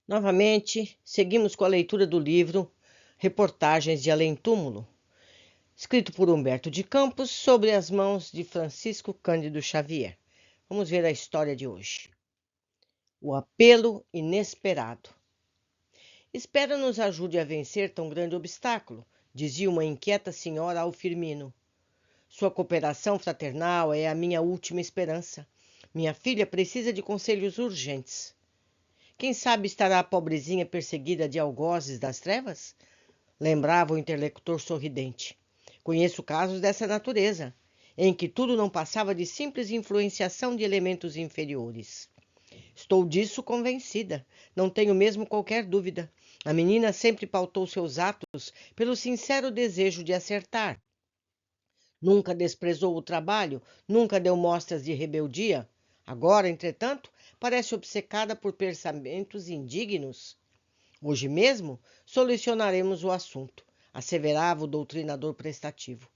Novamente, seguimos com a leitura do livro Reportagens de Além-Túmulo, escrito por Humberto de Campos, sobre as mãos de Francisco Cândido Xavier. Vamos ver a história de hoje. O apelo inesperado. Espero nos ajude a vencer tão grande obstáculo, dizia uma inquieta senhora ao Firmino. Sua cooperação fraternal é a minha última esperança. Minha filha precisa de conselhos urgentes. Quem sabe estará a pobrezinha perseguida de algozes das trevas? Lembrava o interlocutor sorridente. Conheço casos dessa natureza, em que tudo não passava de simples influenciação de elementos inferiores. Estou disso convencida, não tenho mesmo qualquer dúvida. A menina sempre pautou seus atos pelo sincero desejo de acertar. Nunca desprezou o trabalho, nunca deu mostras de rebeldia. Agora, entretanto, parece obcecada por pensamentos indignos. Hoje mesmo solucionaremos o assunto, asseverava o doutrinador prestativo.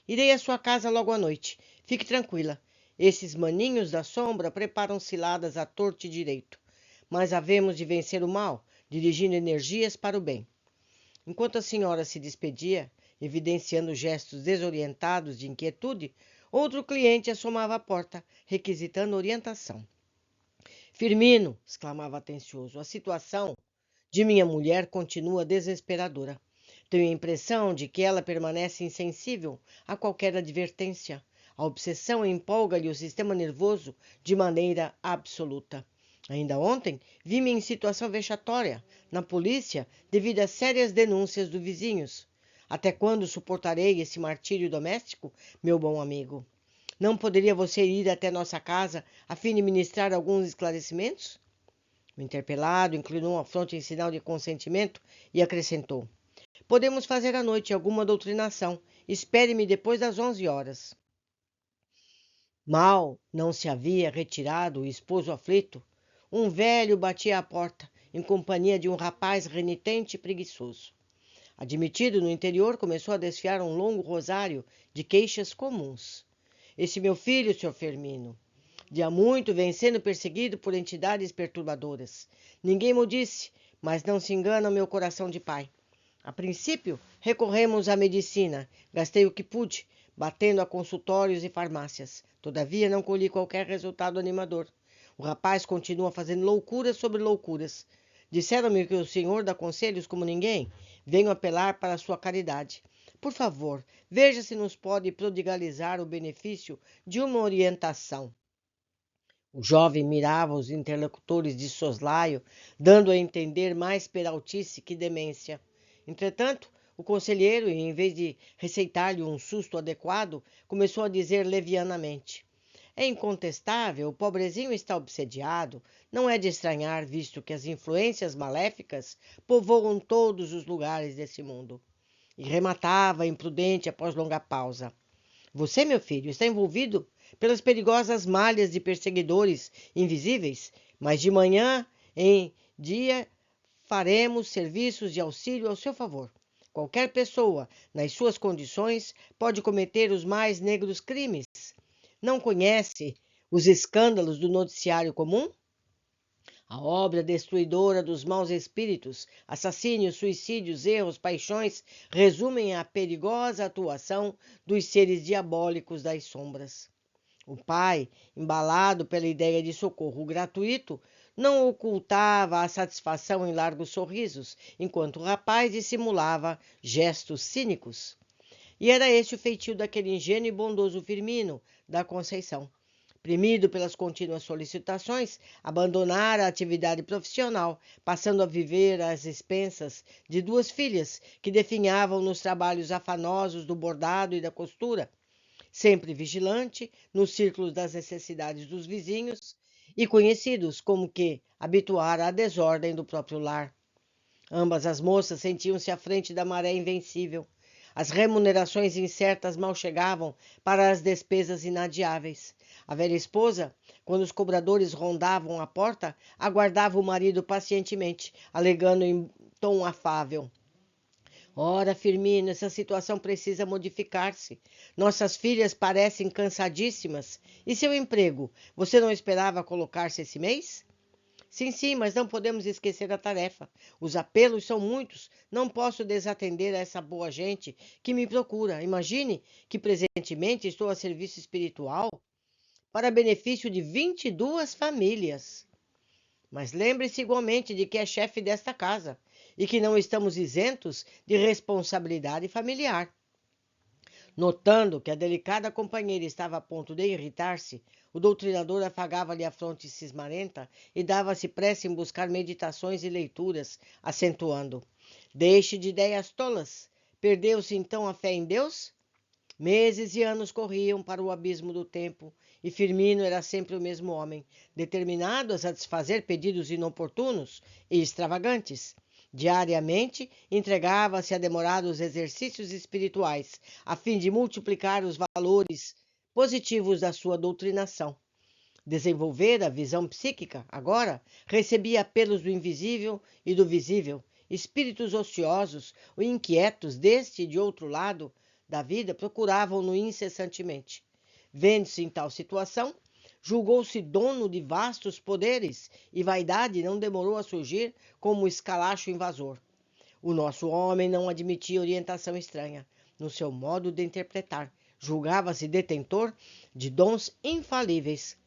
Irei à sua casa logo à noite. Fique tranquila. Esses maninhos da sombra preparam ciladas à torto e direito. Mas havemos de vencer o mal, dirigindo energias para o bem. Enquanto a senhora se despedia, evidenciando gestos desorientados de inquietude, outro cliente assomava à porta, requisitando orientação. Firmino, exclamava atencioso, a situação de minha mulher continua desesperadora. Tenho a impressão de que ela permanece insensível a qualquer advertência. A obsessão empolga-lhe o sistema nervoso de maneira absoluta. Ainda ontem, vi-me em situação vexatória na polícia devido a sérias denúncias dos vizinhos. Até quando suportarei esse martírio doméstico, meu bom amigo? Não poderia você ir até nossa casa a fim de ministrar alguns esclarecimentos? O interpelado inclinou a fronte em sinal de consentimento e acrescentou: podemos fazer à noite alguma doutrinação. Espere-me depois das 11 horas. Mal não se havia retirado o esposo aflito, um velho batia à porta, em companhia de um rapaz renitente e preguiçoso. Admitido no interior, começou a desfiar um longo rosário de queixas comuns. Esse meu filho, Sr. Firmino, de há muito vem sendo perseguido por entidades perturbadoras. Ninguém mo disse, mas não se engana o meu coração de pai. A princípio, recorremos à medicina. Gastei o que pude, batendo a consultórios e farmácias. Todavia, não colhi qualquer resultado animador. O rapaz continua fazendo loucuras sobre loucuras. Disseram-me que o senhor dá conselhos como ninguém. Venho apelar para a sua caridade. Por favor, veja se nos pode prodigalizar o benefício de uma orientação. O jovem mirava os interlocutores de soslaio, dando a entender mais peraltice que demência. Entretanto, o conselheiro, em vez de receitar-lhe um susto adequado, começou a dizer levianamente: é incontestável, o pobrezinho está obsediado. Não é de estranhar, visto que as influências maléficas povoam todos os lugares desse mundo. E rematava, imprudente, após longa pausa: você, meu filho, está envolvido pelas perigosas malhas de perseguidores invisíveis, mas de manhã em dia faremos serviços de auxílio ao seu favor. Qualquer pessoa, nas suas condições, pode cometer os mais negros crimes. Não conhece os escândalos do noticiário comum? A obra destruidora dos maus espíritos, assassínios, suicídios, erros, paixões, resumem a perigosa atuação dos seres diabólicos das sombras. O pai, embalado pela ideia de socorro gratuito, não ocultava a satisfação em largos sorrisos, enquanto o rapaz dissimulava gestos cínicos. E era esse o feitio daquele ingênuo e bondoso Firmino da Conceição. Oprimido pelas contínuas solicitações, abandonara a atividade profissional, passando a viver às expensas de duas filhas que definhavam nos trabalhos afanosos do bordado e da costura, sempre vigilante nos círculos das necessidades dos vizinhos e conhecidos como que habituara à desordem do próprio lar. Ambas as moças sentiam-se à frente da maré invencível. As remunerações incertas mal chegavam para as despesas inadiáveis. A velha esposa, quando os cobradores rondavam a porta, aguardava o marido pacientemente, alegando em tom afável: ora, Firmino, essa situação precisa modificar-se. Nossas filhas parecem cansadíssimas. E seu emprego? Você não esperava colocar-se esse mês? Sim, mas não podemos esquecer a tarefa. Os apelos são muitos. Não posso desatender a essa boa gente que me procura. Imagine que presentemente estou a serviço espiritual para benefício de 22 famílias. Mas lembre-se igualmente de que é chefe desta casa e que não estamos isentos de responsabilidade familiar. Notando que a delicada companheira estava a ponto de irritar-se, o doutrinador afagava-lhe a fronte cismarenta e dava-se pressa em buscar meditações e leituras, acentuando: Deixe de ideias tolas. Perdeu-se então a fé em Deus? Meses e anos corriam para o abismo do tempo, e Firmino era sempre o mesmo homem, determinado a satisfazer pedidos inoportunos e extravagantes. Diariamente, entregava-se a demorados exercícios espirituais, a fim de multiplicar os valores positivos da sua doutrinação. Desenvolver a visão psíquica, agora, recebia apelos do invisível e do visível. Espíritos ociosos ou inquietos deste e de outro lado da vida procuravam-no incessantemente. Vendo-se em tal situação, julgou-se dono de vastos poderes e vaidade não demorou a surgir como escalacho invasor. O nosso homem não admitia orientação estranha no seu modo de interpretar. Julgava-se detentor de dons infalíveis.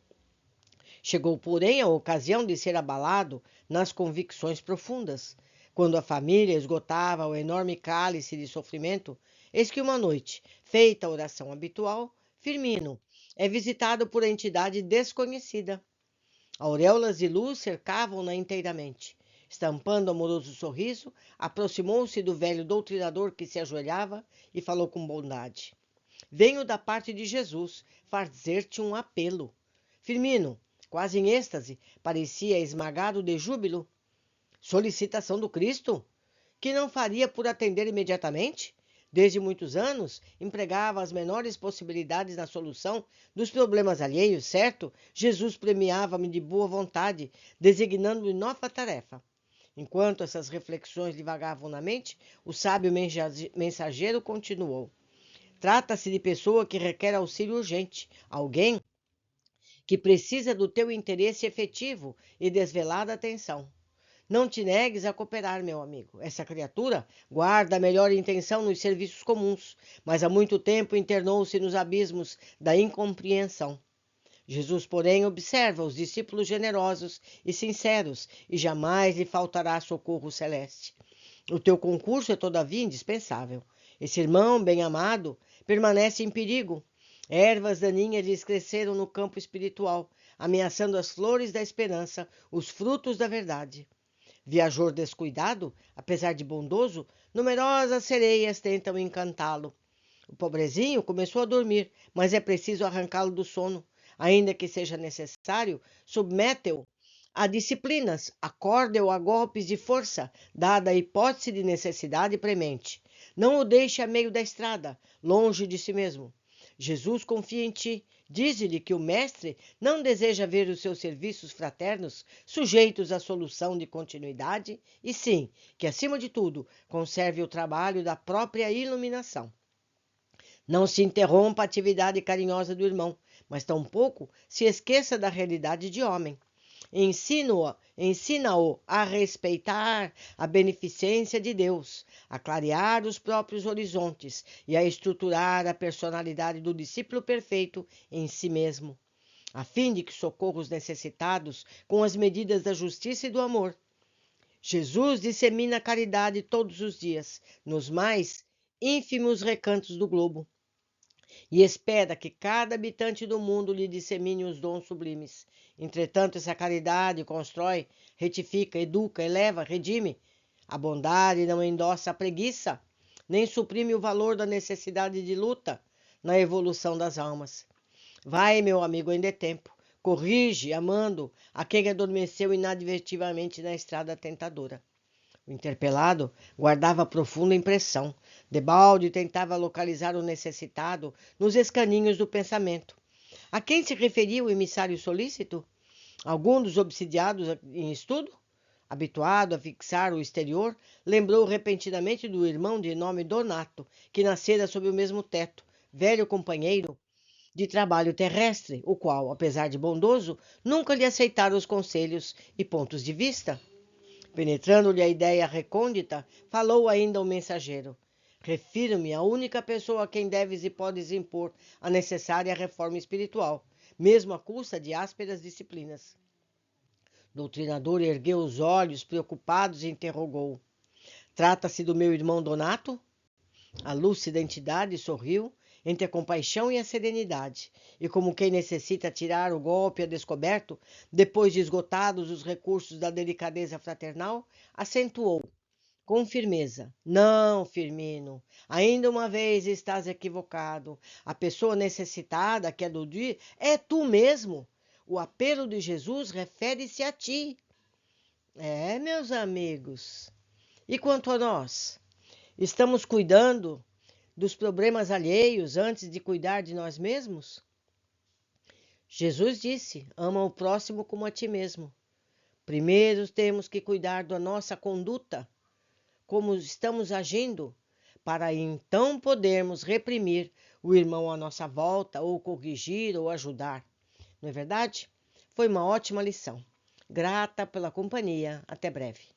Chegou, porém, a ocasião de ser abalado nas convicções profundas. Quando a família esgotava o enorme cálice de sofrimento, eis que uma noite, feita a oração habitual, Firmino é visitado por entidade desconhecida. Auréolas de luz cercavam-na inteiramente. Estampando amoroso sorriso, aproximou-se do velho doutrinador que se ajoelhava e falou com bondade. Venho da parte de Jesus fazer-te um apelo. Firmino, quase em êxtase, parecia esmagado de júbilo. Solicitação do Cristo? Que não faria por atender imediatamente? Desde muitos anos, empregava as menores possibilidades na solução dos problemas alheios, certo? Jesus premiava-me de boa vontade, designando-me nova tarefa. Enquanto essas reflexões lhe vagavam na mente, o sábio mensageiro continuou. Trata-se de pessoa que requer auxílio urgente, alguém que precisa do teu interesse efetivo e desvelada atenção. Não te negues a cooperar, meu amigo. Essa criatura guarda a melhor intenção nos serviços comuns, mas há muito tempo internou-se nos abismos da incompreensão. Jesus, porém, observa os discípulos generosos e sinceros e jamais lhe faltará socorro celeste. O teu concurso é, todavia, indispensável. Esse irmão bem-amado permanece em perigo. Ervas daninhas lhes cresceram no campo espiritual, ameaçando as flores da esperança, os frutos da verdade. Viajor descuidado, apesar de bondoso, numerosas sereias tentam encantá-lo. O pobrezinho começou a dormir, mas é preciso arrancá-lo do sono. Ainda que seja necessário, submete-o a disciplinas, acorde-o a golpes de força, dada a hipótese de necessidade premente. Não o deixe a meio da estrada, longe de si mesmo. Jesus confia em ti. Dize-lhe que o mestre não deseja ver os seus serviços fraternos sujeitos à solução de continuidade, e sim, que, acima de tudo, conserve o trabalho da própria iluminação. Não se interrompa a atividade carinhosa do irmão, mas tampouco se esqueça da realidade de homem. Ensina-o a respeitar a beneficência de Deus, a clarear os próprios horizontes e a estruturar a personalidade do discípulo perfeito em si mesmo, a fim de que socorra os necessitados com as medidas da justiça e do amor. Jesus dissemina a caridade todos os dias, nos mais ínfimos recantos do globo, e espera que cada habitante do mundo lhe dissemine os dons sublimes. Entretanto, essa caridade constrói, retifica, educa, eleva, redime. A bondade não endossa a preguiça, nem suprime o valor da necessidade de luta na evolução das almas. Vai, meu amigo, ainda é tempo. Corrige, amando, a quem adormeceu inadvertidamente na estrada tentadora. O interpelado guardava profunda impressão. Debalde tentava localizar o necessitado nos escaninhos do pensamento. A quem se referia o emissário solícito? Algum dos obsidiados em estudo? Habituado a fixar o exterior, lembrou repentinamente do irmão de nome Donato, que nascera sob o mesmo teto, velho companheiro de trabalho terrestre, o qual, apesar de bondoso, nunca lhe aceitara os conselhos e pontos de vista. Penetrando-lhe a ideia recôndita, falou ainda o mensageiro. Refiro-me à única pessoa a quem deves e podes impor a necessária reforma espiritual, mesmo à custa de ásperas disciplinas. O doutrinador ergueu os olhos preocupados e interrogou. Trata-se do meu irmão Donato? A lúcida entidade sorriu entre a compaixão e a serenidade, e como quem necessita tirar o golpe a descoberto, depois de esgotados os recursos da delicadeza fraternal, acentuou, com firmeza: Não, Firmino, ainda uma vez estás equivocado. A pessoa necessitada que aludir é tu mesmo. O apelo de Jesus refere-se a ti. Meus amigos. E quanto a nós? Estamos cuidando dos problemas alheios antes de cuidar de nós mesmos? Jesus disse: ama o próximo como a ti mesmo. Primeiro temos que cuidar da nossa conduta, como estamos agindo, para então podermos reprimir o irmão à nossa volta, ou corrigir ou ajudar. Não é verdade? Foi uma ótima lição. Grata pela companhia. Até breve.